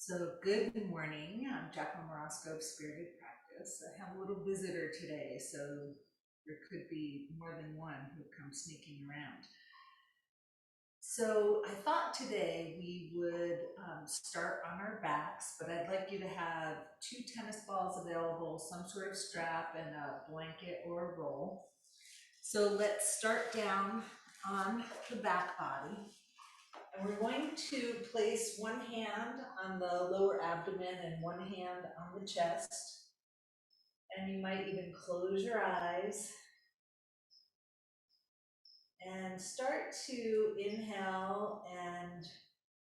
So good morning. I'm Jacqueline Morosco of Spirited Practice. I have a little visitor today, so there could be more than one who comes sneaking around. So I thought today we would start on our backs, but I'd like you to have 2 tennis balls available, some sort of strap, and a blanket or a roll. So let's start down on the back body. And we're going to place one hand on the lower abdomen and one hand on the chest. And you might even close your eyes and start to inhale and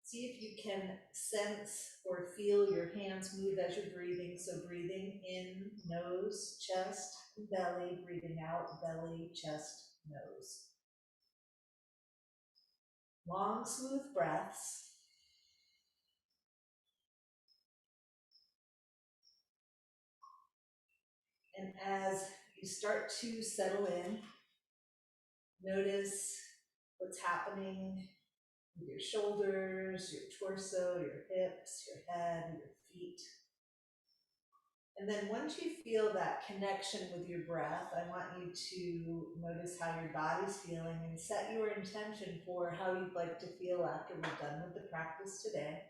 see if you can sense or feel your hands move as you're breathing. So breathing in, nose, chest, belly, breathing out, belly, chest, nose. Long, smooth breaths. And as you start to settle in, notice what's happening with your shoulders, your torso, your hips, your head, your feet. And then once you feel that connection with your breath, I want you to notice how your body's feeling and set your intention for how you'd like to feel after we're done with the practice today.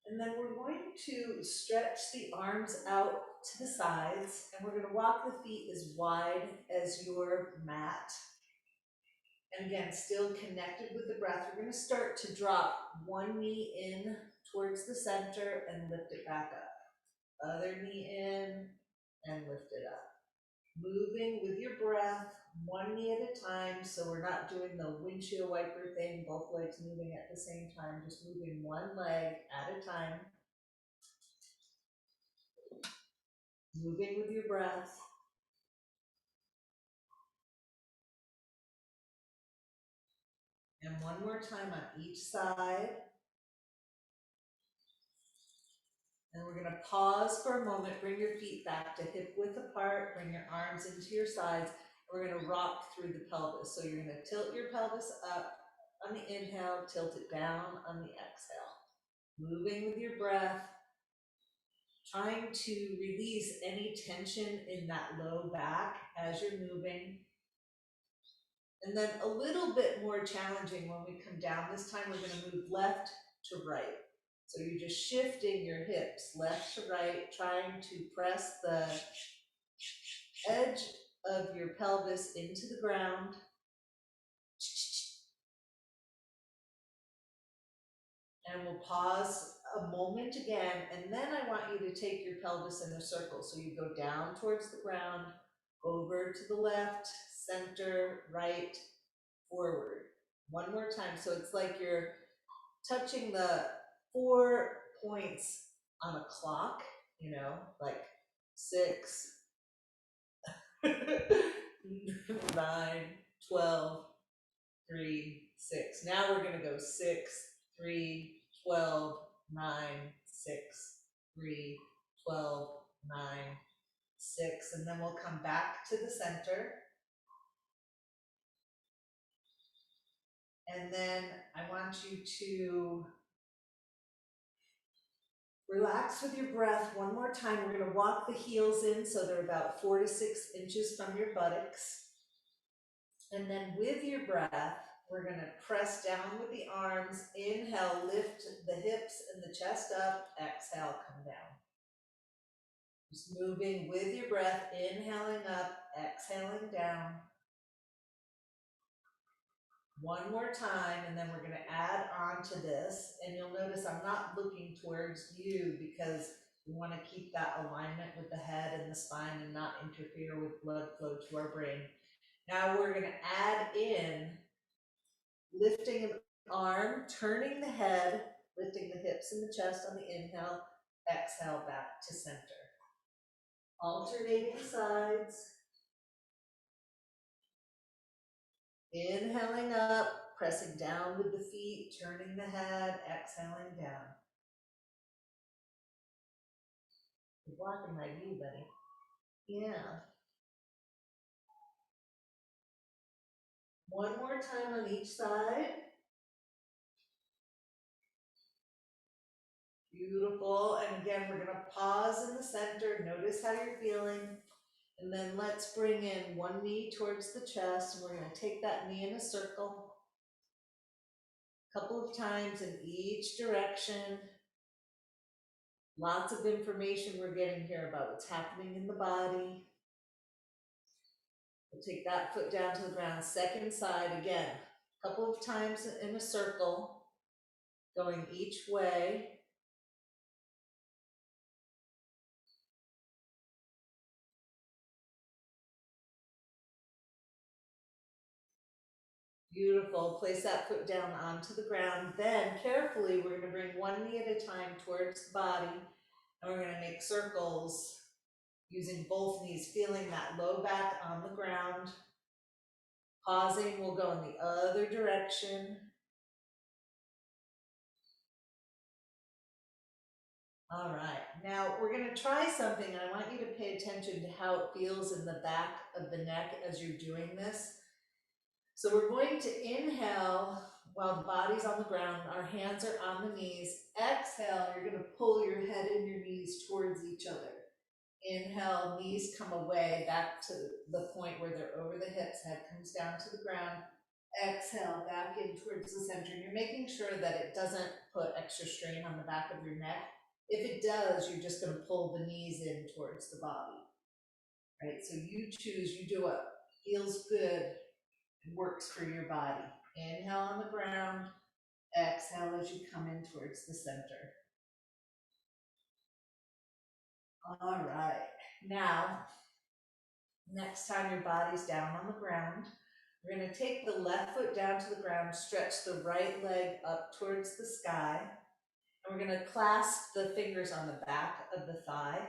And then we're going to stretch the arms out to the sides, and we're going to walk the feet as wide as your mat. And again, still connected with the breath. We're going to start to drop one knee in towards the center and lift it back up. Other knee in and lift it up. Moving with your breath, one knee at a time, so we're not doing the windshield wiper thing, both legs moving at the same time, just moving one leg at a time. Moving with your breath. And one more time on each side. And we're going to pause for a moment, bring your feet back to hip width apart, bring your arms into your sides. We're going to rock through the pelvis. So you're going to tilt your pelvis up on the inhale, tilt it down on the exhale. Moving with your breath, trying to release any tension in that low back as you're moving. And then a little bit more challenging when we come down. This time we're going to move left to right. So you're just shifting your hips left to right, trying to press the edge of your pelvis into the ground. And we'll pause a moment again, and then I want you to take your pelvis in a circle. So you go down towards the ground, over to the left, center, right, forward. One more time. So it's like you're touching the 4 points on a clock, like 6, 9, 12, 3, 6. Now we're going to go 6, 3, 12, 9, 6, 3, 12, 9, 6. And then we'll come back to the center. And then I want you to relax with your breath one more time. We're going to walk the heels in so they're about 4 to 6 inches from your buttocks. And then with your breath, we're going to press down with the arms. Inhale, lift the hips and the chest up. Exhale, come down. Just moving with your breath, inhaling up, exhaling down. One more time, and then we're going to add on to this. And you'll notice I'm not looking towards you because we want to keep that alignment with the head and the spine and not interfere with blood flow to our brain. Now we're going to add in lifting an arm, turning the head, lifting the hips and the chest on the inhale, exhale back to center. Alternating sides. Inhaling up, pressing down with the feet, turning the head, exhaling down. You're blocking my view, buddy. Yeah. One more time on each side. Beautiful. And again, we're gonna pause in the center. Notice how you're feeling. And then let's bring in one knee towards the chest, and we're gonna take that knee in a circle a couple of times in each direction. Lots of information we're getting here about what's happening in the body. We'll take that foot down to the ground. Second side again, a couple of times in a circle, going each way. Beautiful. Place that foot down onto the ground. Then carefully, we're going to bring one knee at a time towards the body, and we're going to make circles using both knees, feeling that low back on the ground. Pausing, we'll go in the other direction. All right, now we're going to try something, and I want you to pay attention to how it feels in the back of the neck as you're doing this. So we're going to inhale while the body's on the ground, our hands are on the knees. Exhale, you're going to pull your head and your knees towards each other. Inhale, knees come away back to the point where they're over the hips, head comes down to the ground. Exhale, back in towards the center. And you're making sure that it doesn't put extra strain on the back of your neck. If it does, you're just going to pull the knees in towards the body. Right? So you choose, you do what feels good and works for your body. Inhale on the ground. Exhale as you come in towards the center. All right. Now, next time your body's down on the ground, we're going to take the left foot down to the ground, stretch the right leg up towards the sky, and we're going to clasp the fingers on the back of the thigh.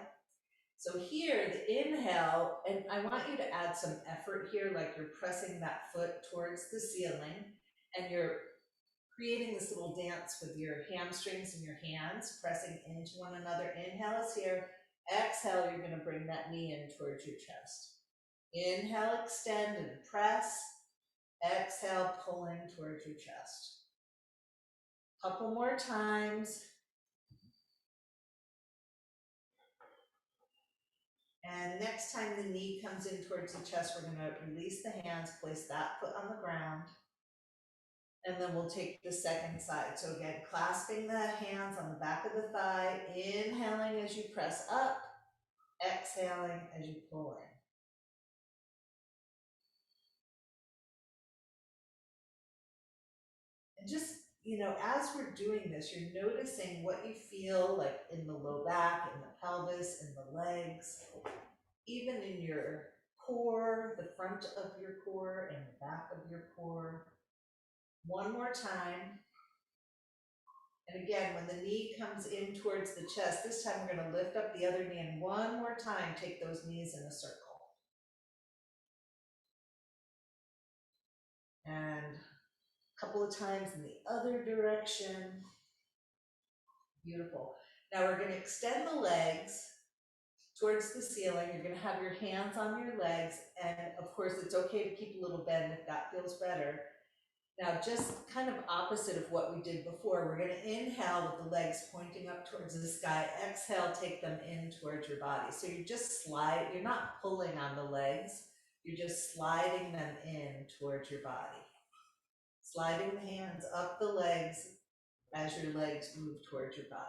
So here, the inhale, and I want you to add some effort here, like you're pressing that foot towards the ceiling, and you're creating this little dance with your hamstrings and your hands, pressing into one another. Inhale is here. Exhale, you're going to bring that knee in towards your chest. Inhale, extend and press. Exhale, pull in towards your chest. Couple more times. And next time the knee comes in towards the chest, we're going to release the hands, place that foot on the ground, and then we'll take the second side. So again, clasping the hands on the back of the thigh, inhaling as you press up, exhaling as you pull in. And just, as we're doing this, you're noticing what you feel like in the low back, in the pelvis, in the legs, even in your core, the front of your core and the back of your core. One more time. And again, when the knee comes in towards the chest, this time we're going to lift up the other knee, and one more time, take those knees in a circle. And a couple of times in the other direction. Beautiful. Now we're going to extend the legs towards the ceiling. You're going to have your hands on your legs, and of course it's okay to keep a little bend if that feels better. Now, just kind of opposite of what we did before, we're going to inhale with the legs pointing up towards the sky. Exhale, take them in towards your body. So you just slide, you're not pulling on the legs, you're just sliding them in towards your body. Sliding the hands up the legs as your legs move towards your body.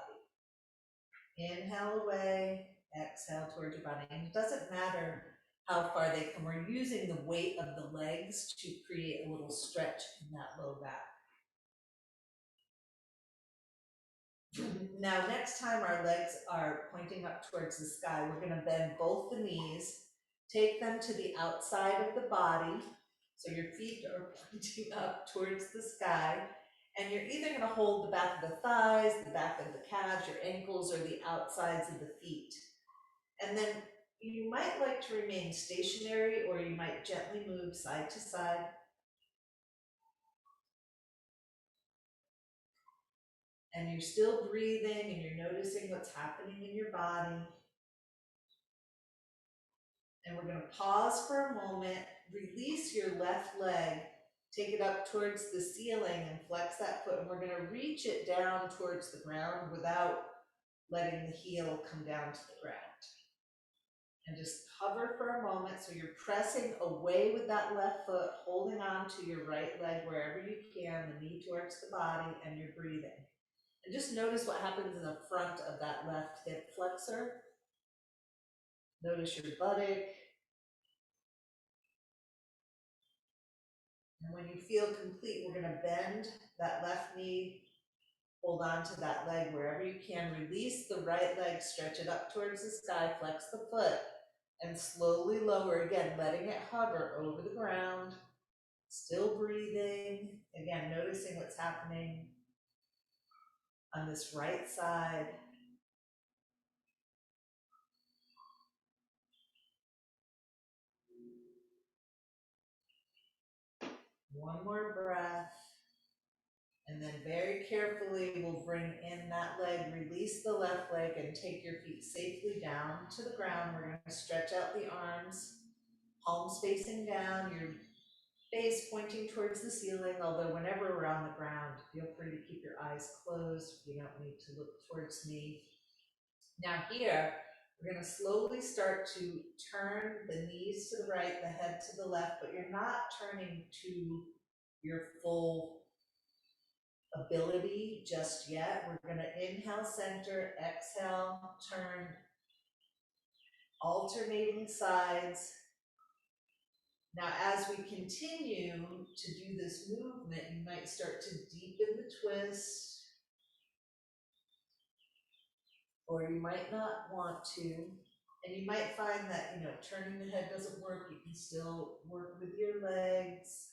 Inhale away, exhale towards your body. And it doesn't matter how far they come. We're using the weight of the legs to create a little stretch in that low back. Now, next time our legs are pointing up towards the sky, we're going to bend both the knees, take them to the outside of the body. So your feet are pointing up towards the sky. And you're either going to hold the back of the thighs, the back of the calves, your ankles, or the outsides of the feet. And then you might like to remain stationary, or you might gently move side to side. And you're still breathing, and you're noticing what's happening in your body. And we're going to pause for a moment, release your left leg, take it up towards the ceiling and flex that foot. And we're going to reach it down towards the ground without letting the heel come down to the ground. And just hover for a moment, so you're pressing away with that left foot, holding on to your right leg wherever you can, the knee towards the body, and you're breathing. And just notice what happens in the front of that left hip flexor. Notice your buttock. And when you feel complete, we're going to bend that left knee, hold on to that leg wherever you can, release the right leg, stretch it up towards the sky, flex the foot, and slowly lower, again, letting it hover over the ground, still breathing, again, noticing what's happening on this right side. One more breath. And then very carefully, we'll bring in that leg, release the left leg, and take your feet safely down to the ground. We're going to stretch out the arms, palms facing down, your face pointing towards the ceiling, although whenever we're on the ground, feel free to keep your eyes closed. You don't need to look towards me. Now here, we're going to slowly start to turn the knees to the right, the head to the left, but you're not turning to your full ability just yet. We're going to inhale, center, exhale, turn, alternating sides. Now, as we continue to do this movement, you might start to deepen the twist, or you might not want to. And you might find that, turning the head doesn't work. You can still work with your legs.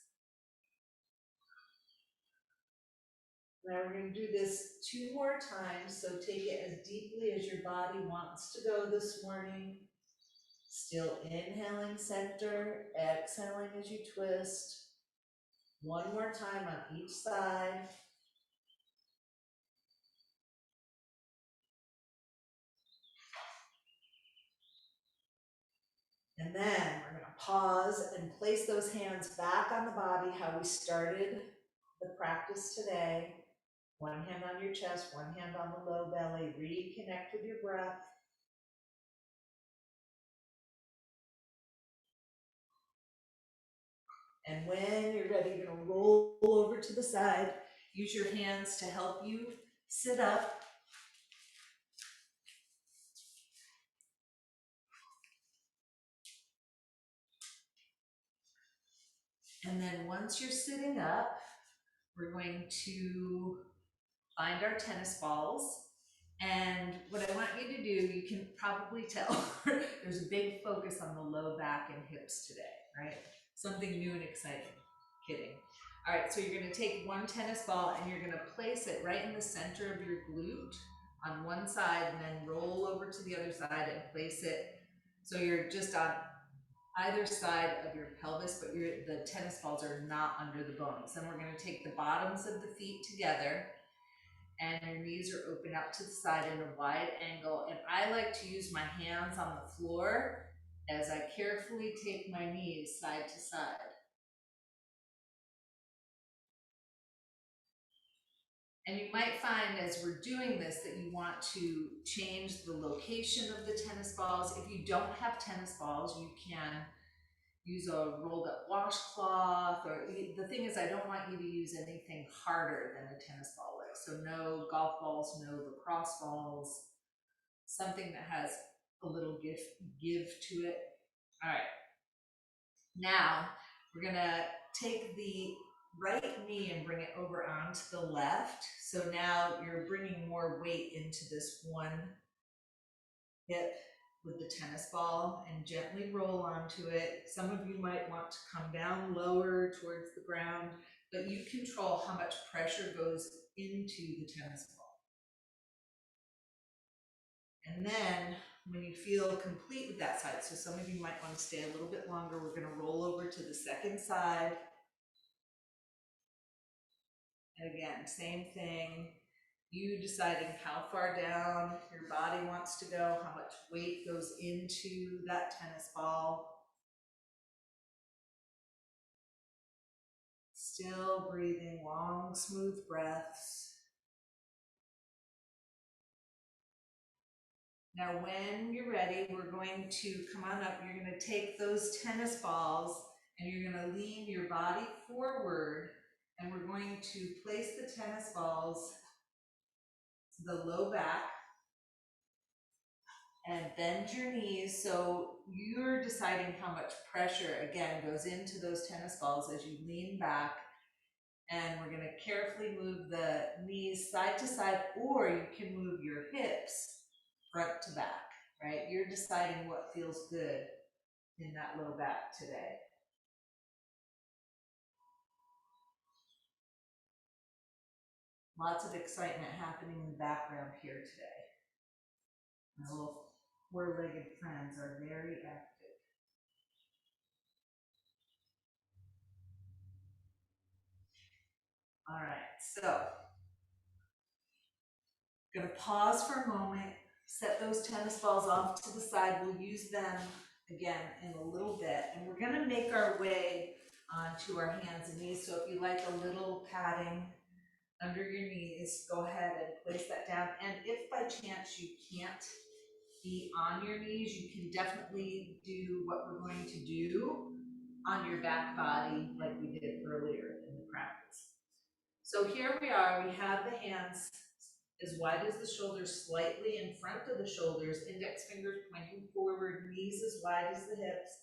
Now we're going to do this 2 more times, so take it as deeply as your body wants to go this morning. Still inhaling, center, exhaling as you twist. 1 more time on each side. And then we're going to pause and place those hands back on the body, how we started the practice today. 1 hand on your chest, 1 hand on the low belly. Reconnect with your breath. And when you're ready, you're going to roll over to the side. Use your hands to help you sit up. And then once you're sitting up, we're going to find our tennis balls. And what I want you to do, you can probably tell, there's a big focus on the low back and hips today, right? Something new and exciting. Kidding. All right, so you're going to take 1 tennis ball and you're going to place it right in the center of your glute on one side, and then roll over to the other side and place it so you're just on either side of your pelvis, but the tennis balls are not under the bones. Then we're going to take the bottoms of the feet together, and your knees are open out to the side in a wide angle. And I like to use my hands on the floor as I carefully take my knees side to side. And you might find as we're doing this that you want to change the location of the tennis balls. If you don't have tennis balls, you can use a rolled up washcloth, or the thing is, I don't want you to use anything harder than a tennis ball is. So no golf balls, no lacrosse balls, something that has a little give to it. All right. Now we're gonna take the right knee and bring it over onto the left. So now you're bringing more weight into this one hip with the tennis ball, and gently roll onto it. Some of you might want to come down lower towards the ground, but you control how much pressure goes into the tennis ball. And then when you feel complete with that side, so some of you might want to stay a little bit longer, we're going to roll over to the second side. And again, same thing. You deciding how far down your body wants to go, how much weight goes into that tennis ball. Still breathing long, smooth breaths. Now, when you're ready, we're going to come on up. You're going to take those tennis balls and you're going to lean your body forward, and we're going to place the tennis balls to the low back and bend your knees. So you're deciding how much pressure, again, goes into those tennis balls as you lean back. And we're going to carefully move the knees side to side, or you can move your hips front to back, right? You're deciding what feels good in that low back today. Lots of excitement happening in the background here today. My little four-legged friends are very active. All right, so I'm gonna pause for a moment, set those tennis balls off to the side. We'll use them again in a little bit, and we're gonna make our way onto our hands and knees. So if you like a little padding under your knees, go ahead and place that down. And if by chance you can't be on your knees, you can definitely do what we're going to do on your back body like we did earlier in the practice. So here we are, we have the hands as wide as the shoulders, slightly in front of the shoulders, index fingers pointing forward, knees as wide as the hips.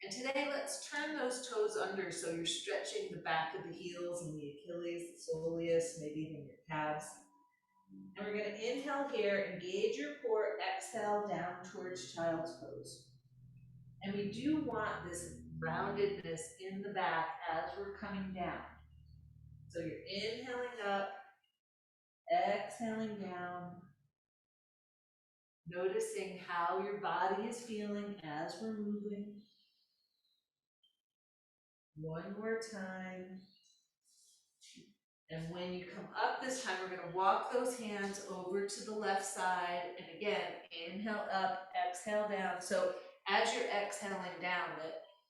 And today, let's turn those toes under so you're stretching the back of the heels and the Achilles, the soleus, maybe even your calves. And we're going to inhale here, engage your core, exhale down towards child's pose. And we do want this roundedness in the back as we're coming down. So you're inhaling up, exhaling down, noticing how your body is feeling as we're moving. One more time. And when you come up this time, we're going to walk those hands over to the left side. And again, inhale up, exhale down. So as you're exhaling down,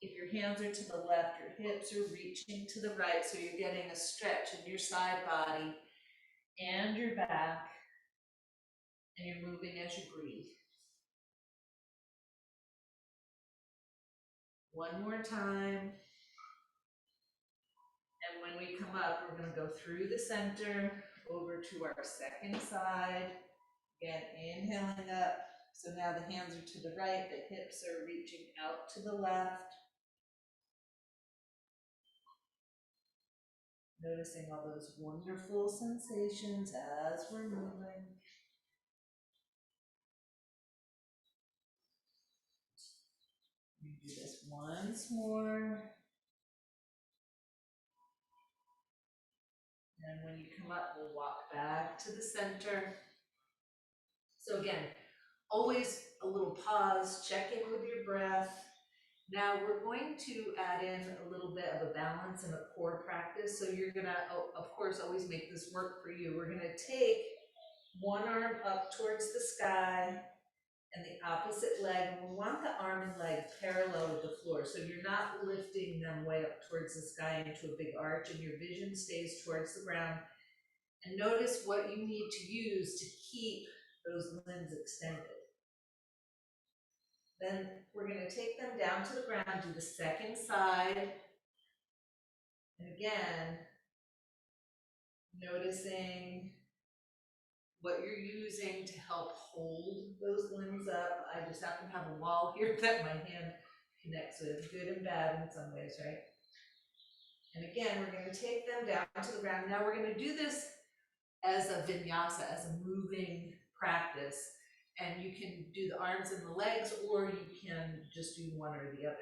if your hands are to the left, your hips are reaching to the right. So you're getting a stretch in your side body and your back. And you're moving as you breathe. One more time. And when we come up, we're going to go through the center, over to our second side. Again, inhaling up. So now the hands are to the right, the hips are reaching out to the left. Noticing all those wonderful sensations as we're moving. We do this once more. And when you come up, we'll walk back to the center. So again, always a little pause, check in with your breath. Now we're going to add in a little bit of a balance and a core practice. So you're gonna, of course, always make this work for you. We're gonna take one arm up towards the sky and the opposite leg. And we want the arm and leg parallel with the floor. So you're not lifting them way up towards the sky into a big arch, and your vision stays towards the ground. And notice what you need to use to keep those limbs extended. Then we're going to take them down to the ground, do the second side. And again, noticing what you're using to help hold those limbs up. I just happen to have a wall here that my hand connects with, good and bad in some ways, right? And again, we're going to take them down to the ground. Now we're going to do this as a vinyasa, as a moving practice. And you can do the arms and the legs, or you can just do one or the other.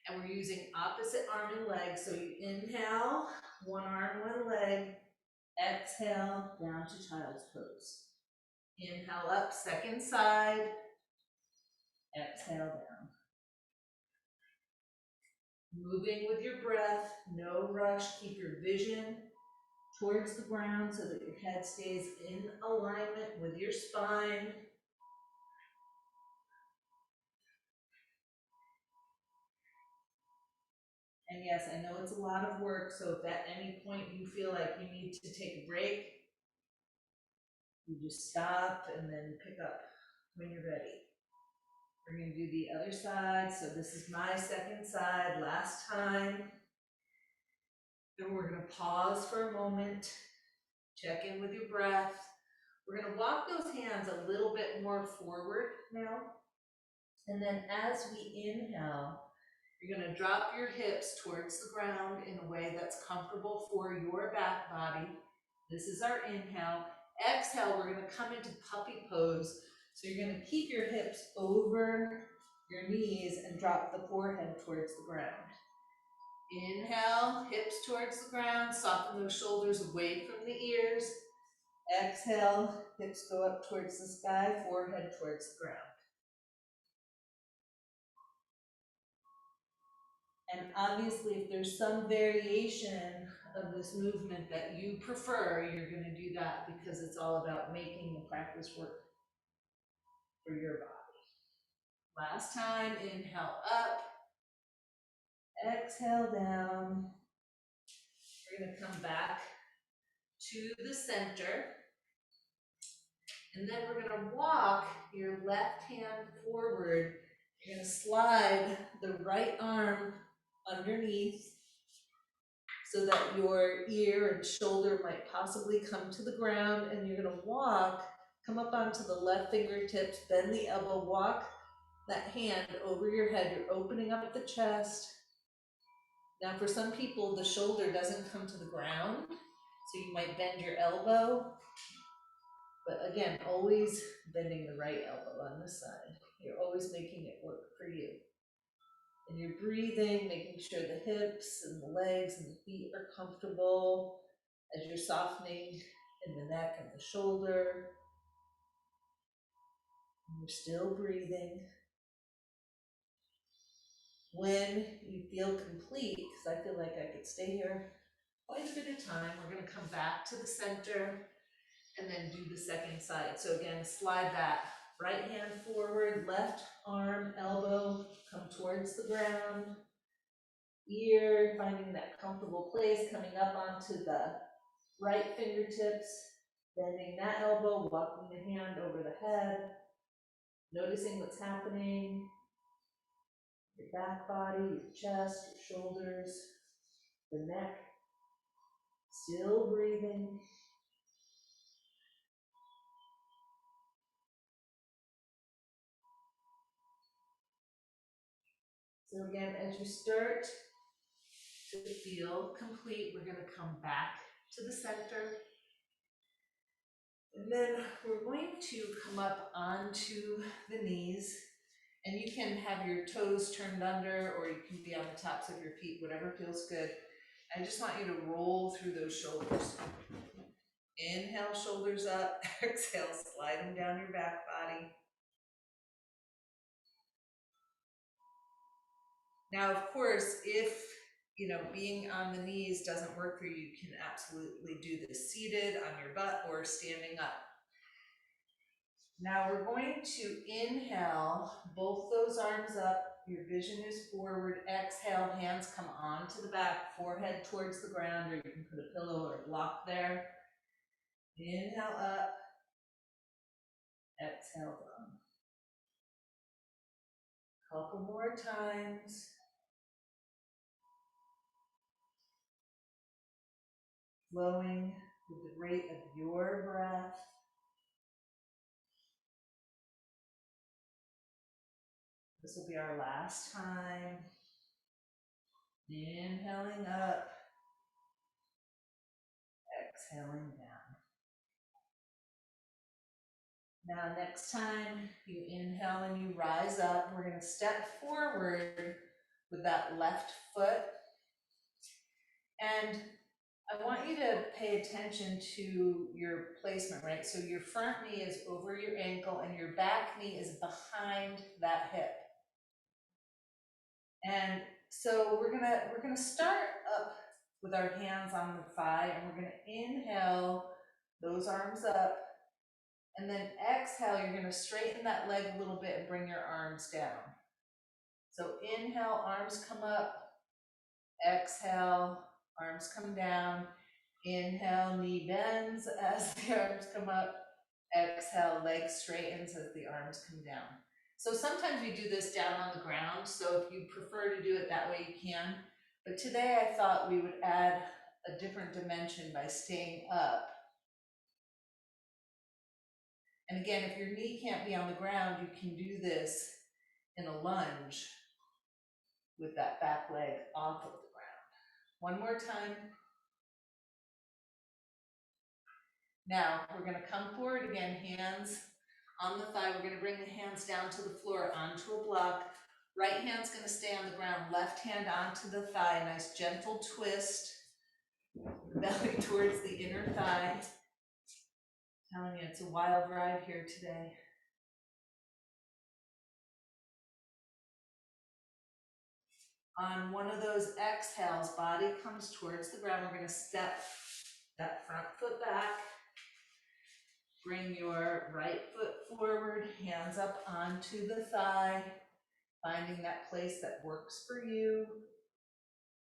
And we're using opposite arm and leg. So you inhale, one arm, one leg, exhale, down to child's pose. Inhale up, second side, exhale down. Moving with your breath, no rush, keep your vision towards the ground so that your head stays in alignment with your spine. And yes, I know it's a lot of work, so if at any point you feel like you need to take a break, you just stop and then pick up when you're ready. We're going to do the other side. So this is my second side, last time. And we're going to pause for a moment, check in with your breath. We're going to walk those hands a little bit more forward now. And then as we inhale, you're going to drop your hips towards the ground in a way that's comfortable for your back body. This is our inhale. Exhale, we're going to come into puppy pose. So you're going to keep your hips over your knees and drop the forehead towards the ground. Inhale, hips towards the ground, soften those shoulders away from the ears. Exhale, hips go up towards the sky, forehead towards the ground. And obviously, if there's some variation of this movement that you prefer, you're going to do that because it's all about making the practice work for your body. Last time, inhale up, exhale down. We're going to come back to the center. And then we're going to walk your left hand forward. You're going to slide the right arm underneath so that your ear and shoulder might possibly come to the ground, and you're going to walk, come up onto the left fingertips, bend the elbow, walk that hand over your head. You're opening up the chest. Now for some people, the shoulder doesn't come to the ground, so you might bend your elbow. But again, always bending the right elbow on this side. You're always making it work for you. And you're breathing, making sure the hips and the legs and the feet are comfortable as you're softening in the neck and the shoulder. And you're still breathing. When you feel complete, because I feel like I could stay here quite a bit of time, we're going to come back to the center and then do the second side. So again, slide that right hand forward, left arm, elbow, come towards the ground. Ear, finding that comfortable place, coming up onto the right fingertips, bending that elbow, walking the hand over the head, noticing what's happening, your back body, your chest, your shoulders, the neck, still breathing. So again, as you start to feel complete, we're going to come back to the center. And then we're going to come up onto the knees, and you can have your toes turned under, or you can be on the tops of your feet, whatever feels good. I just want you to roll through those shoulders. Inhale, shoulders up. Exhale, slide them down your back body. Now, of course, if being on the knees doesn't work for you, you can absolutely do this seated on your butt or standing up. Now we're going to inhale, both those arms up, your vision is forward. Exhale, hands come onto the back, forehead towards the ground, or you can put a pillow or a block there. Inhale up, exhale down. Couple more times. Flowing with the rate of your breath. This will be our last time. Inhaling up, exhaling down. Now next time you inhale and you rise up, we're going to step forward with that left foot. And I want you to pay attention to your placement, right? So your front knee is over your ankle and your back knee is behind that hip. And so we're gonna start up with our hands on the thigh, and we're gonna inhale those arms up, and then exhale, you're gonna straighten that leg a little bit and bring your arms down. So inhale, arms come up, exhale, arms come down. Inhale, knee bends as the arms come up. Exhale, leg straightens as the arms come down. So sometimes we do this down on the ground, so if you prefer to do it that way, you can. But today I thought we would add a different dimension by staying up. And again, if your knee can't be on the ground, you can do this in a lunge with that back leg off of the ground. One more time. Now, we're gonna come forward again, hands on the thigh. We're gonna bring the hands down to the floor onto a block. Right hand's gonna stay on the ground, left hand onto the thigh, nice gentle twist. Belly towards the inner thigh. I'm telling you, it's a wild ride here today. On one of those exhales, body comes towards the ground. We're gonna step that front foot back. Bring your right foot forward, hands up onto the thigh, finding that place that works for you.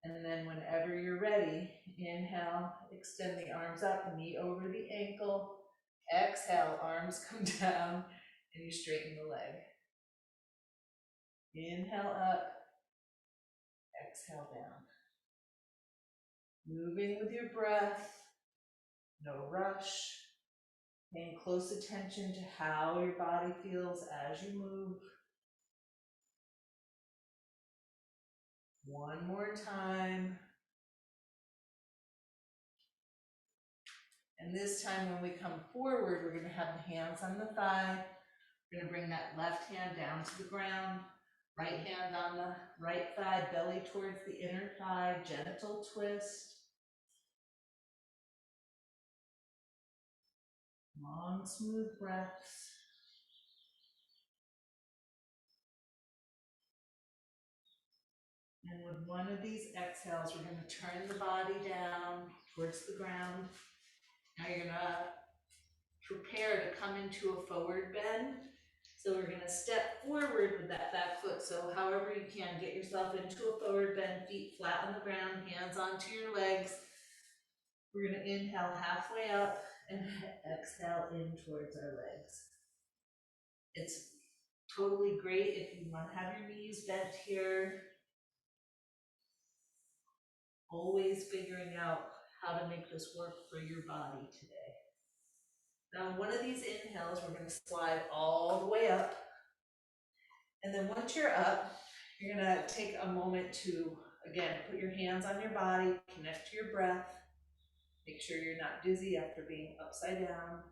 And then whenever you're ready, inhale, extend the arms up, knee over the ankle. Exhale, arms come down, and you straighten the leg. Inhale up, exhale down. Moving with your breath, no rush. Paying close attention to how your body feels as you move. One more time. And this time when we come forward, we're gonna have the hands on the thigh. We're gonna bring that left hand down to the ground. Right hand on the right thigh, belly towards the inner thigh, gentle twist. Long, smooth breaths. And with one of these exhales, we're gonna turn the body down towards the ground. Now you're gonna prepare to come into a forward bend. So we're gonna step forward with that back foot. So however you can, get yourself into a forward bend, feet flat on the ground, hands onto your legs. We're gonna inhale halfway up and exhale in towards our legs. It's totally great if you wanna have your knees bent here. Always figuring out how to make this work for your body today. Now, one of these inhales, we're gonna slide all the way up. And then once you're up, you're gonna take a moment to, again, put your hands on your body, connect to your breath. Make sure you're not dizzy after being upside down.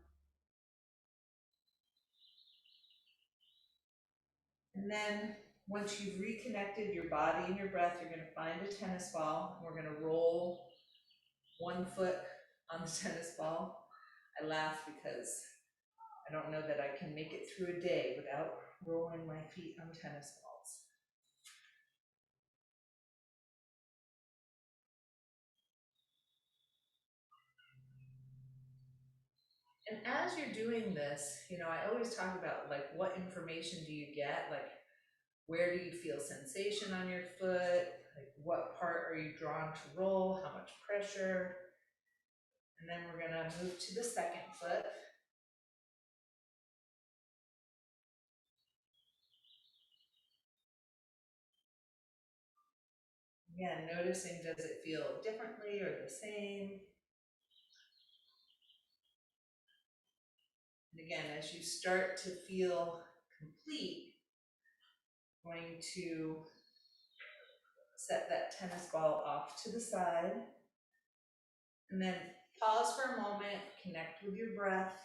And then once you've reconnected your body and your breath, you're gonna find a tennis ball. We're gonna roll one foot on the tennis ball. I laugh because I don't know that I can make it through a day without rolling my feet on tennis balls. And as you're doing this, I always talk about like what information do you get? Like where do you feel sensation on your foot? Like what part are you drawn to roll? How much pressure? And then we're gonna move to the second foot. Again, noticing, does it feel differently or the same? And again, as you start to feel complete, going to set that tennis ball off to the side. And then pause for a moment, connect with your breath,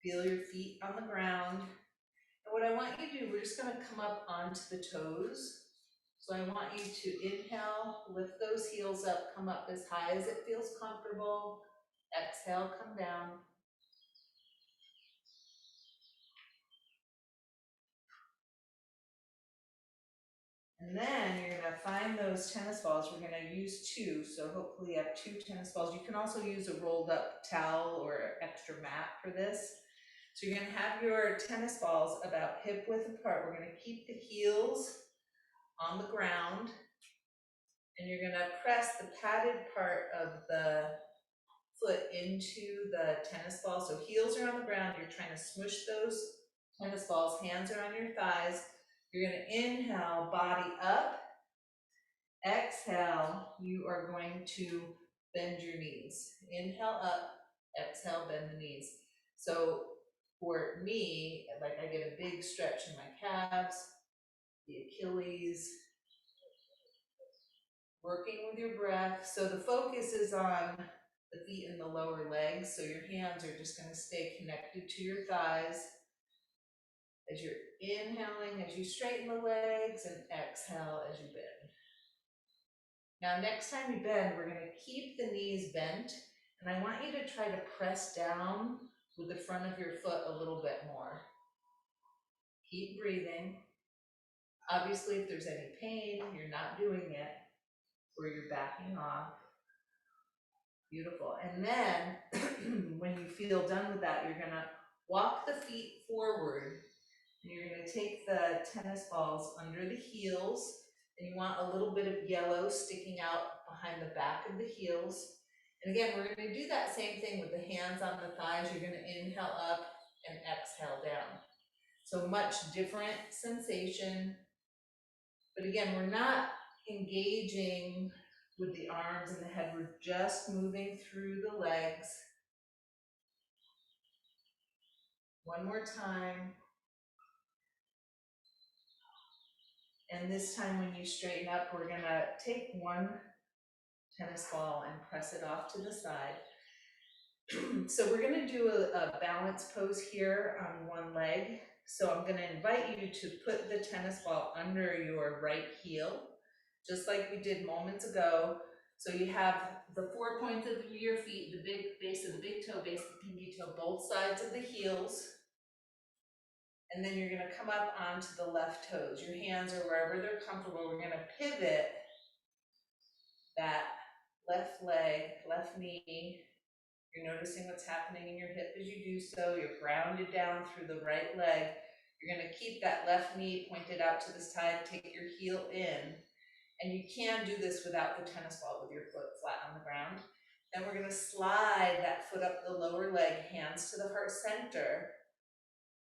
feel your feet on the ground. And what I want you to do, we're just gonna come up onto the toes. So I want you to inhale, lift those heels up, come up as high as it feels comfortable. Exhale, come down. And then you're gonna find those tennis balls. We're gonna use two, so hopefully you have two tennis balls. You can also use a rolled up towel or extra mat for this. So you're gonna have your tennis balls about hip width apart. We're gonna keep the heels on the ground, and you're gonna press the padded part of the foot into the tennis ball. So heels are on the ground, you're trying to smush those tennis balls, hands are on your thighs. You're gonna inhale, body up. Exhale, you are going to bend your knees. Inhale up, exhale, bend the knees. So for me, like I get a big stretch in my calves, the Achilles, working with your breath. So the focus is on the feet and the lower legs. So your hands are just gonna stay connected to your thighs. As you're inhaling, as you straighten the legs, and exhale as you bend. Now, next time you bend, we're gonna keep the knees bent, and I want you to try to press down with the front of your foot a little bit more. Keep breathing. Obviously, if there's any pain, you're not doing it, or you're backing off. Beautiful. And then, when you feel done with that, you're gonna walk the feet forward, and you're gonna take the tennis balls under the heels, and you want a little bit of yellow sticking out behind the back of the heels. And again, we're gonna do that same thing with the hands on the thighs. You're gonna inhale up and exhale down. So much different sensation. But again, we're not engaging with the arms and the head. We're just moving through the legs. One more time. And this time when you straighten up, we're gonna take one tennis ball and press it off to the side. So we're gonna do a balance pose here on one leg. So I'm gonna invite you to put the tennis ball under your right heel, just like we did moments ago. So you have the 4 points of your feet, the big base of the big toe, base of the pinky toe, both sides of the heels. And then you're gonna come up onto the left toes. Your hands are wherever they're comfortable. We're gonna pivot that left leg, left knee. You're noticing what's happening in your hip as you do so. You're grounded down through the right leg. You're gonna keep that left knee pointed out to the side, take your heel in. And you can do this without the tennis ball, with your foot flat on the ground. Then we're gonna slide that foot up the lower leg, hands to the heart center.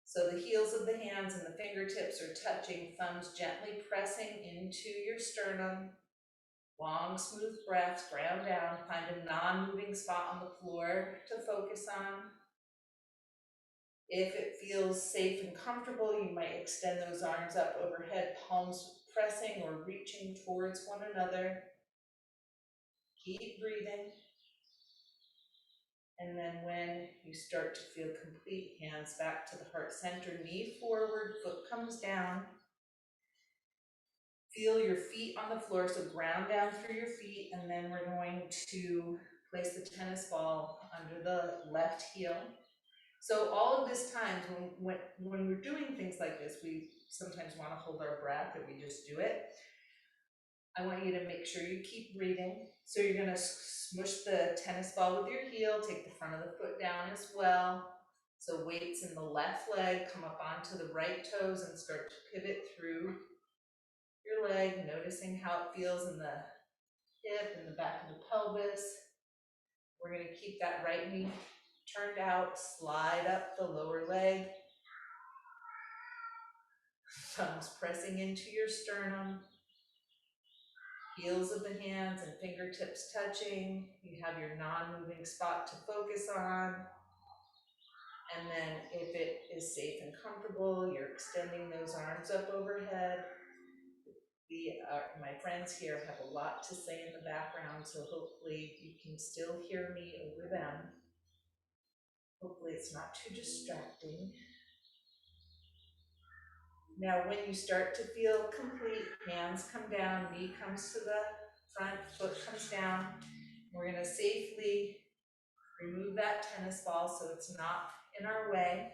So the heels of the hands and the fingertips are touching, thumbs gently pressing into your sternum. Long, smooth breaths, ground down, find a non-moving spot on the floor to focus on. If it feels safe and comfortable, you might extend those arms up overhead, palms pressing or reaching towards one another. Keep breathing. And then when you start to feel complete, hands back to the heart center, knee forward, foot comes down. Feel your feet on the floor, so ground down through your feet, and then we're going to place the tennis ball under the left heel. So all of this time, when we're doing things like this, we sometimes want to hold our breath, and we just do it. I want you to make sure you keep breathing. So you're going to smush the tennis ball with your heel, take the front of the foot down as well. So weights in the left leg, come up onto the right toes and start to pivot through your leg, noticing how it feels in the hip and the back of the pelvis. We're going to keep that right knee turned out, slide up the lower leg, thumbs pressing into your sternum, heels of the hands and fingertips touching. You have your non-moving spot to focus on. And then if it is safe and comfortable, you're extending those arms up overhead. My friends here have a lot to say in the background, so hopefully you can still hear me over them. Hopefully it's not too distracting. Now when you start to feel complete, hands come down, knee comes to the front, foot comes down. We're going to safely remove that tennis ball so it's not in our way.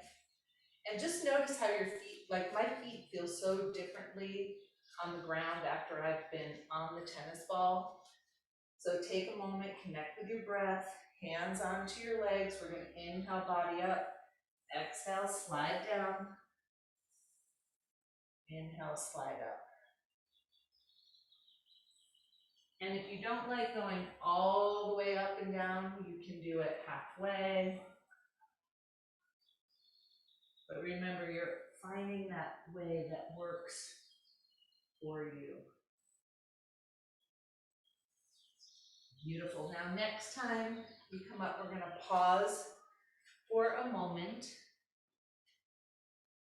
And just notice how your feet, like my feet feel so differently on the ground after I've been on the tennis ball. So take a moment, connect with your breath, hands onto your legs. We're going to inhale, body up, exhale, slide down, inhale, slide up. And if you don't like going all the way up and down, you can do it halfway. But remember, you're finding that way that works for you. Beautiful. Now, next time we come up, we're going to pause for a moment,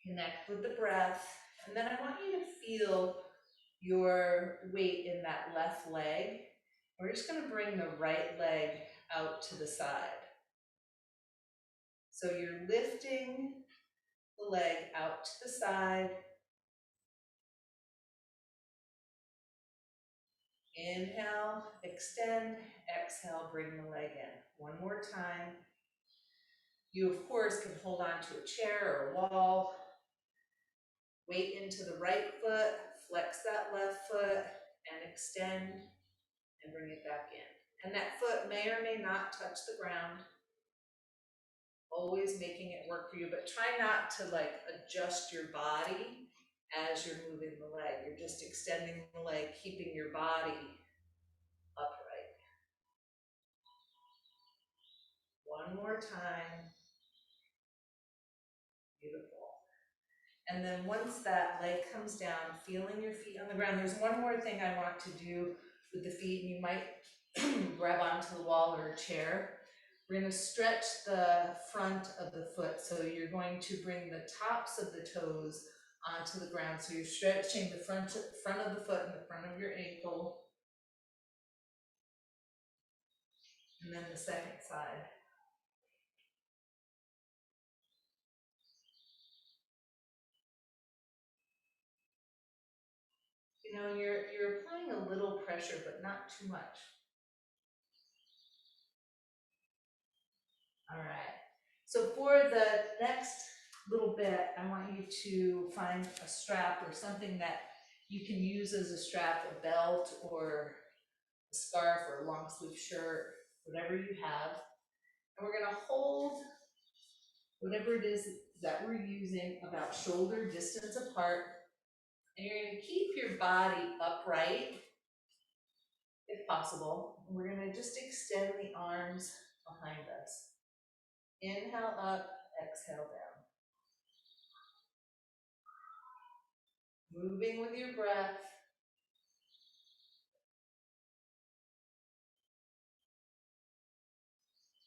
connect with the breath, and then I want you to feel your weight in that left leg. We're just going to bring the right leg out to the side. So you're lifting the leg out to the side. Inhale, extend, exhale, bring the leg in. One more time. You, of course, can hold on to a chair or a wall. Weight into the right foot, flex that left foot, and extend, and bring it back in. And that foot may or may not touch the ground. Always making it work for you, but try not to like adjust your body as you're moving the leg. You're just extending the leg, keeping your body upright. One more time. Beautiful. And then once that leg comes down, feeling your feet on the ground, there's one more thing I want to do with the feet, and you might grab onto the wall or a chair. We're going to stretch the front of the foot. So you're going to bring the tops of the toes onto the ground. So you're stretching the front of the foot and the front of your ankle. And then the second side. You know, you're applying a little pressure, but not too much. All right. So for the next little bit, I want you to find a strap or something that you can use as a strap, a belt or a scarf or a long sleeve shirt, whatever you have. And we're gonna hold whatever it is that we're using about shoulder distance apart. And you're gonna keep your body upright, if possible. And we're gonna just extend the arms behind us. Inhale up, exhale down. Moving with your breath.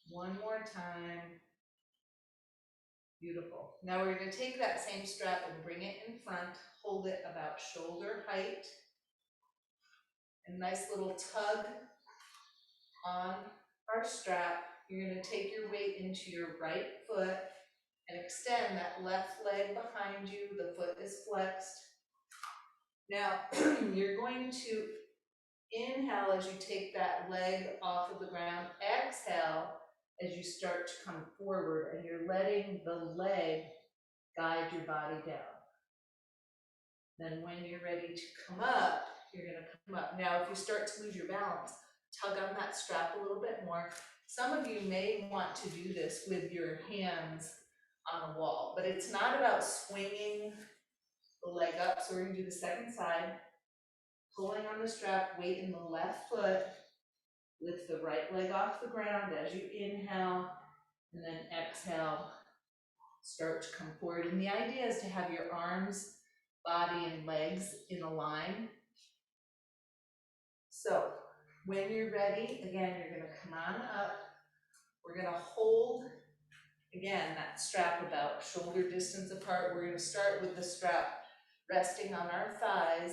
One more time. Beautiful. Now we're going to take that same strap and bring it in front, hold it about shoulder height. A nice little tug on our strap. You're going to take your weight into your right foot and extend that left leg behind you. The foot is flexed. Now you're going to inhale as you take that leg off of the ground. Exhale as you start to come forward, and you're letting the leg guide your body down. Then when you're ready to come up, you're gonna come up. Now, if you start to lose your balance, tug on that strap a little bit more. Some of you may want to do this with your hands on the wall, but it's not about swinging the leg up. So we're gonna do the second side, pulling on the strap, weight in the left foot, lift the right leg off the ground as you inhale, and then exhale, start to come forward. And the idea is to have your arms, body, and legs in a line. So when you're ready, again, you're gonna come on up. We're gonna hold, again, that strap about shoulder distance apart. We're gonna start with the strap resting on our thighs.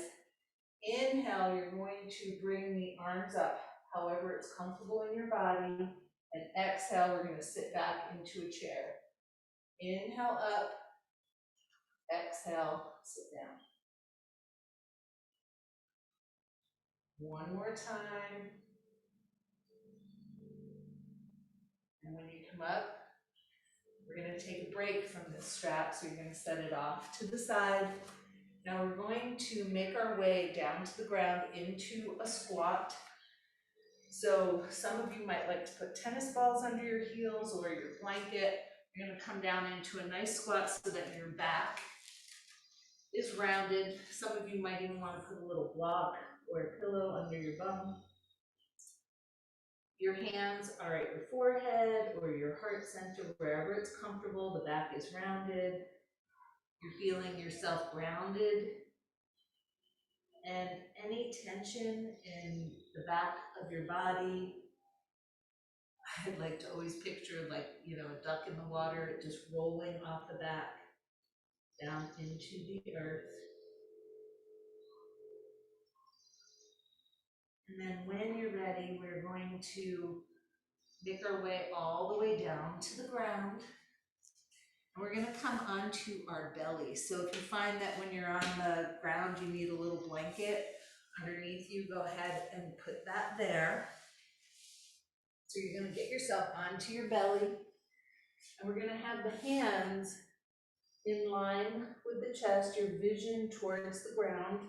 Inhale, you're going to bring the arms up however it's comfortable in your body. And exhale, we're gonna sit back into a chair. Inhale up, exhale, sit down. One more time. And when you come up, we're going to take a break from this strap, so you're going to set it off to the side. Now we're going to make our way down to the ground into a squat. So some of you might like to put tennis balls under your heels or your blanket. You're going to come down into a nice squat so that your back is rounded. Some of you might even want to put a little block or a pillow under your bum. Your hands are at your forehead or your heart center, wherever it's comfortable. The back is rounded. You're feeling yourself grounded. And any tension in the back of your body, I'd like to always picture like, a duck in the water, just rolling off the back down into the earth. And then when you're ready, we're going to make our way all the way down to the ground. And we're gonna come onto our belly. So if you find that when you're on the ground, you need a little blanket underneath you, go ahead and put that there. So you're gonna get yourself onto your belly. And we're gonna have the hands in line with the chest, your vision towards the ground.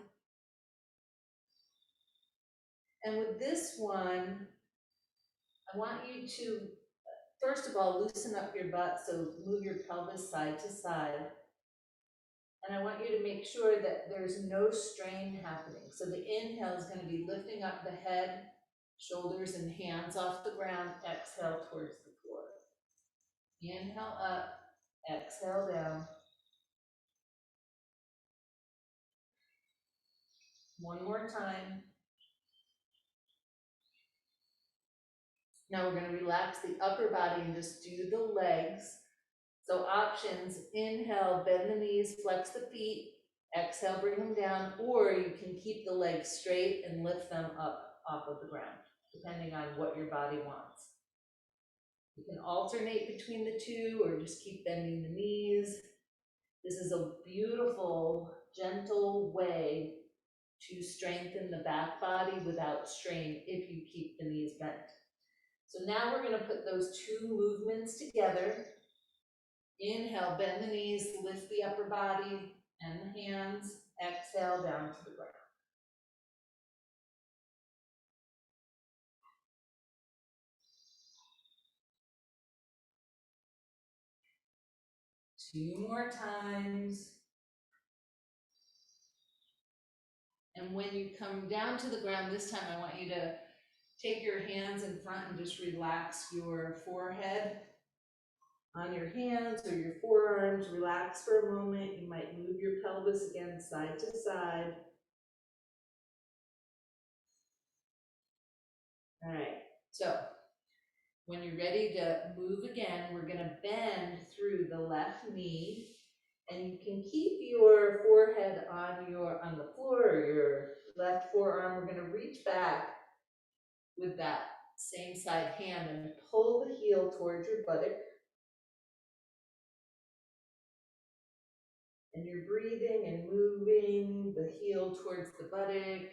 And with this one, I want you to, first of all, loosen up your butt, so move your pelvis side to side. And I want you to make sure that there's no strain happening. So the inhale is going to be lifting up the head, shoulders, and hands off the ground. Exhale towards the floor. Inhale up, exhale down. One more time. Now we're going to relax the upper body and just do the legs. So options, inhale, bend the knees, flex the feet. Exhale, bring them down, or you can keep the legs straight and lift them up off of the ground, depending on what your body wants. You can alternate between the two or just keep bending the knees. This is a beautiful, gentle way to strengthen the back body without strain if you keep the knees bent. So now we're going to put those two movements together. Inhale, bend the knees, lift the upper body and the hands. Exhale, down to the ground. Two more times. And when you come down to the ground this time, I want you to take your hands in front and just relax your forehead on your hands or your forearms. Relax for a moment. You might move your pelvis again side to side. All right, so when you're ready to move again, we're going to bend through the left knee, and you can keep your forehead on the floor or your left forearm. We're going to reach back with that same side hand and pull the heel towards your buttock. And you're breathing and moving the heel towards the buttock,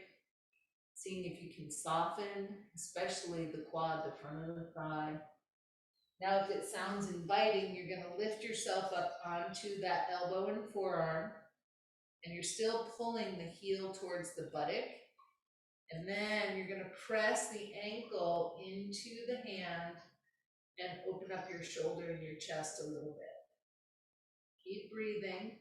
seeing if you can soften, especially the quad, the front of the thigh. Now, if it sounds inviting, you're going to lift yourself up onto that elbow and forearm, and you're still pulling the heel towards the buttock. And then you're going to press the ankle into the hand and open up your shoulder and your chest a little bit. Keep breathing.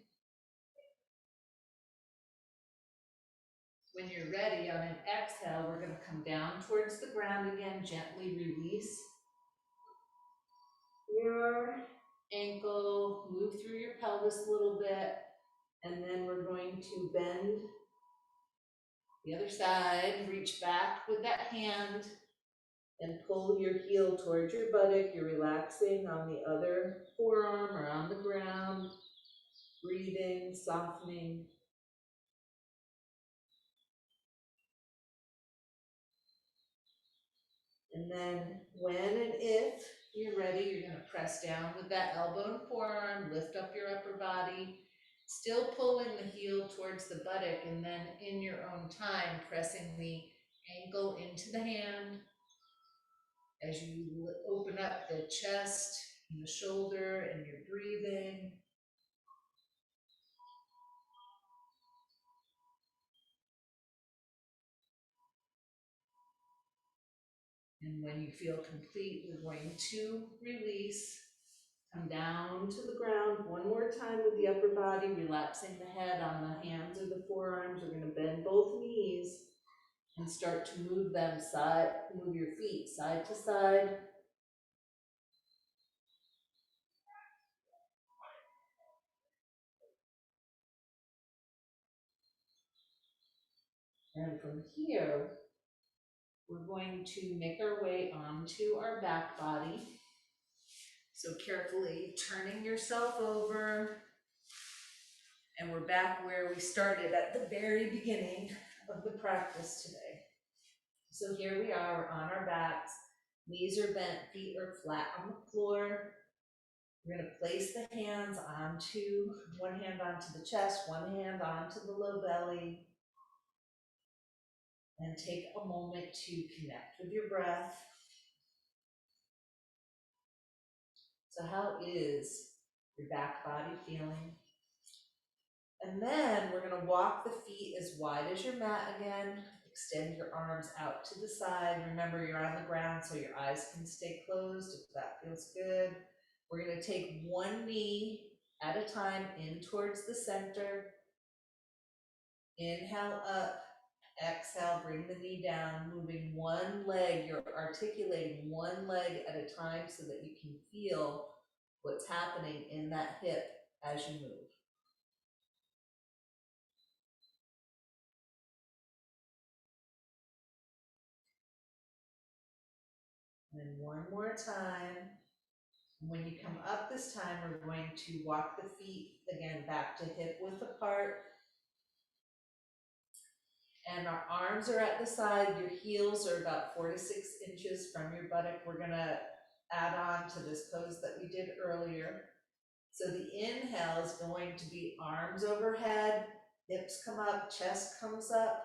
When you're ready, on an exhale, we're going to come down towards the ground again, gently release your ankle, move through your pelvis a little bit, and then we're going to bend the other side, reach back with that hand, and pull your heel towards your buttock. You're relaxing on the other forearm or on the ground, breathing, softening. And then when and if you're ready, you're going to press down with that elbow and forearm, lift up your upper body, still pulling the heel towards the buttock, and then in your own time, pressing the ankle into the hand as you open up the chest and the shoulder and you're breathing. And when you feel complete, we're going to release. Come down to the ground one more time with the upper body, relaxing the head on the hands or the forearms. We're going to bend both knees. And start to move move your feet side to side. And from here, we're going to make our way onto our back body. So carefully turning yourself over. And we're back where we started at the very beginning of the practice today. So here we are, we're on our backs, knees are bent, feet are flat on the floor. We're gonna place the hands onto, one hand onto the chest, one hand onto the low belly, and take a moment to connect with your breath. So how is your back body feeling? And then we're gonna walk the feet as wide as your mat again. Extend your arms out to the side. Remember, you're on the ground, so your eyes can stay closed if that feels good. We're gonna take one knee at a time in towards the center. Inhale up, exhale, bring the knee down, moving one leg. You're articulating one leg at a time so that you can feel what's happening in that hip as you move. And one more time. When you come up this time, we're going to walk the feet again back to hip width apart. And our arms are at the side. Your heels are about 4 to 6 inches from your buttock. We're gonna add on to this pose that we did earlier. So the inhale is going to be arms overhead, hips come up, chest comes up.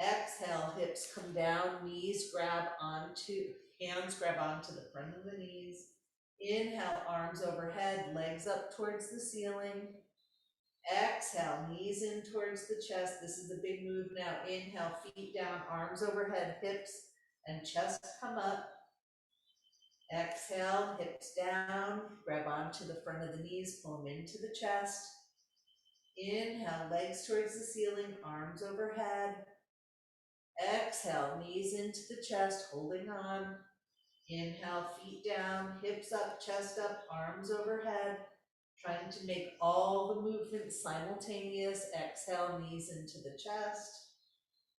Exhale, hips come down, knees grab onto, hands grab onto the front of the knees. Inhale, arms overhead, legs up towards the ceiling. Exhale, knees in towards the chest. This is a big move now. Inhale, feet down, arms overhead, hips and chest come up. Exhale, hips down, grab onto the front of the knees, pull them into the chest. Inhale, legs towards the ceiling, arms overhead. Exhale, knees into the chest, holding on. Inhale, feet down, hips up, chest up, arms overhead. Trying to make all the movements simultaneous. Exhale, knees into the chest.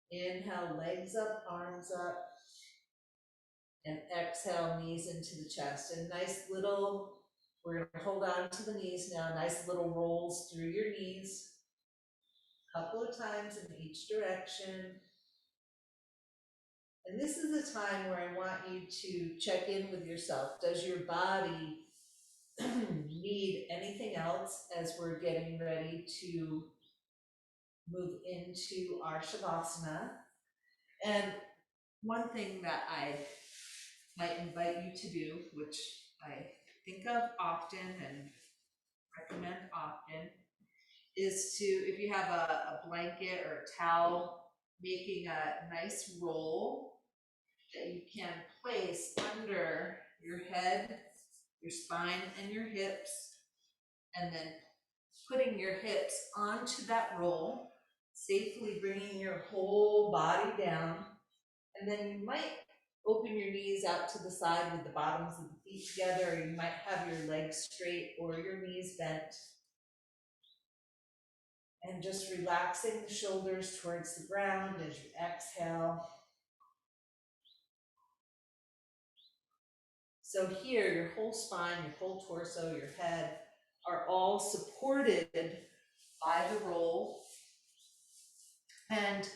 Inhale, legs up, arms up. And exhale, knees into the chest. And nice little, we're gonna hold on to the knees now, nice little rolls through your knees. A couple of times in each direction. And this is a time where I want you to check in with yourself. Does your body need anything else as we're getting ready to move into our Shavasana? And one thing that I might invite you to do, which I think of often and recommend often, is to, if you have a blanket or a towel, making a nice roll that you can place under your head, your spine, and your hips, and then putting your hips onto that roll, safely bringing your whole body down, and then you might open your knees out to the side with the bottoms of the feet together, or you might have your legs straight or your knees bent, and just relaxing the shoulders towards the ground as you exhale. So here, your whole spine, your whole torso, your head are all supported by the roll. And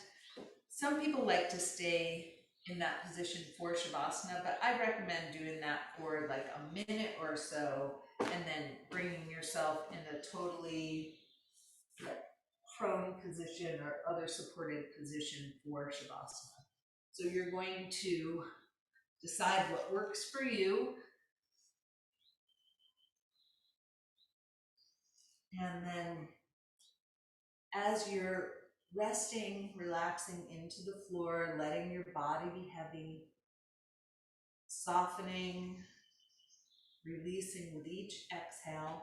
some people like to stay in that position for Shavasana, but I recommend doing that for like a minute or so, and then bringing yourself in a totally prone position or other supported position for Shavasana. So you're going to decide what works for you. And then as you're resting, relaxing into the floor, letting your body be heavy, softening, releasing with each exhale.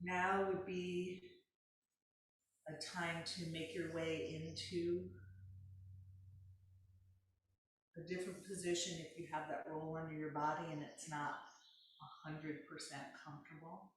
Now would be a time to make your way into a different position if you have that roll under your body and it's not 100% comfortable.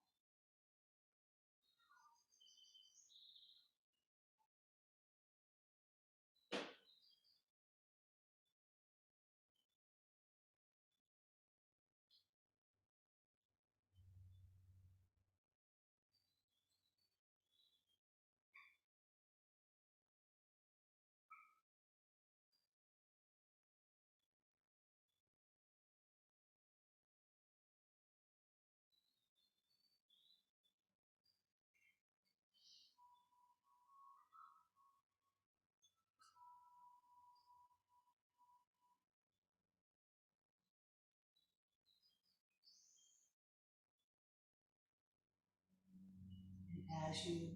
And as you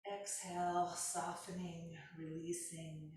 exhale, softening, releasing,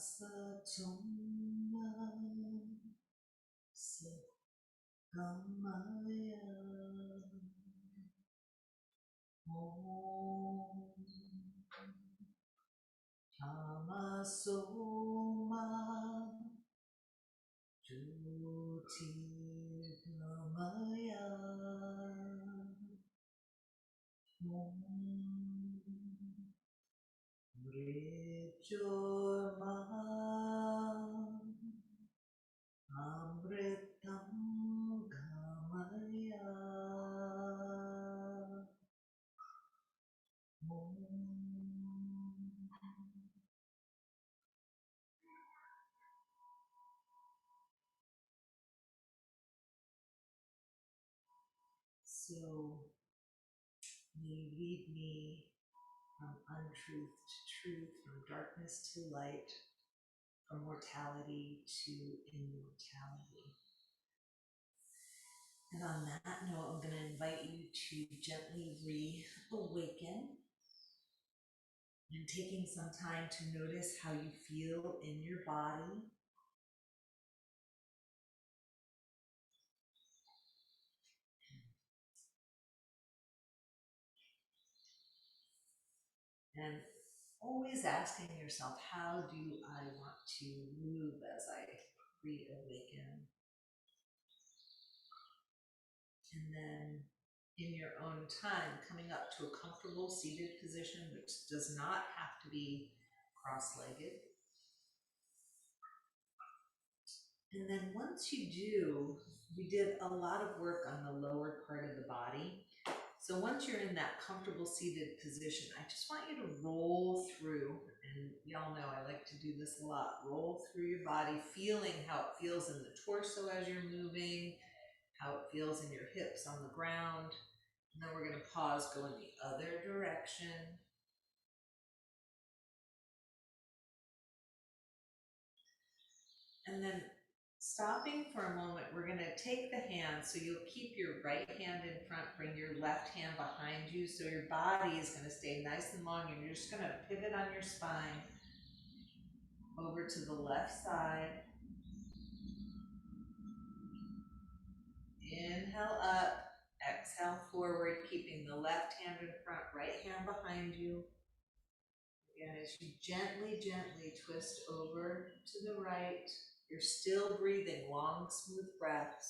Asatoma Sakamaya Om Tamasoma Jyotirgamaya Mrityurmaham Amritam Gamaya. So may you lead me from untruth to truth, from darkness to light, from mortality to immortality. And on that note, I'm going to invite you to gently reawaken and taking some time to notice how you feel in your body. And always asking yourself, how do I want to move as I reawaken? And then in your own time, coming up to a comfortable seated position, which does not have to be cross-legged. And then once you do, we did a lot of work on the lower part of the body. So once you're in that comfortable seated position, I just want you to roll through, and y'all know I like to do this a lot, roll through your body, feeling how it feels in the torso as you're moving, how it feels in your hips on the ground. And then we're going to pause, go in the other direction. And then stopping for a moment, we're going to take the hand, so you'll keep your right hand in front, bring your left hand behind you, so your body is going to stay nice and long, and you're just going to pivot on your spine over to the left side. Inhale up, exhale forward, keeping the left hand in front, right hand behind you. Again, as you gently, gently twist over to the right, you're still breathing long, smooth breaths.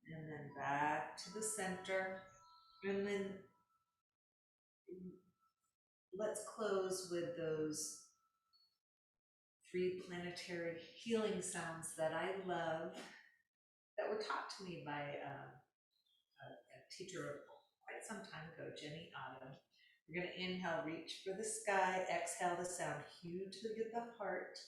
And then back to the center. And then let's close with those 3 planetary healing sounds that I love, that were taught to me by a teacher quite some time ago, Jenny Otto. We're going to inhale, reach for the sky. Exhale the sound Hu to the heart.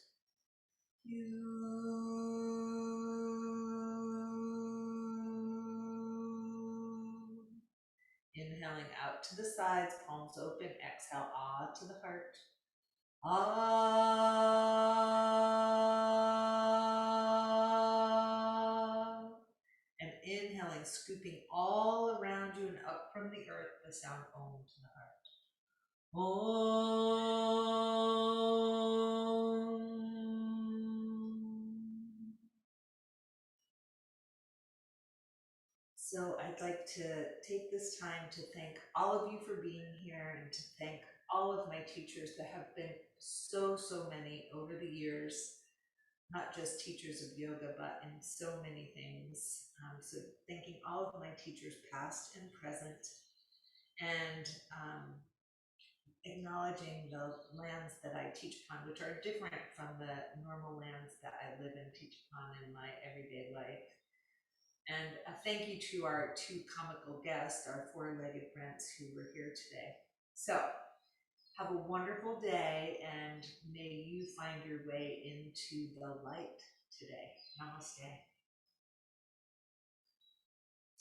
Inhaling out to the sides, palms open. Exhale, ah to the heart. Ah. And inhaling, scooping all around you and up from the earth, the sound Om to the heart. Om. So I'd like to take this time to thank all of you for being here, and to thank all of my teachers. There have been so many over the years, not just teachers of yoga, but in so many things. So thanking all of my teachers, past and present, and acknowledging the lands that I teach upon, which are different from the normal lands that I live and teach upon in my everyday life. And a thank you to our 2 comical guests, our 4-legged friends who were here today. So have a wonderful day, and may you find your way into the light today. Namaste.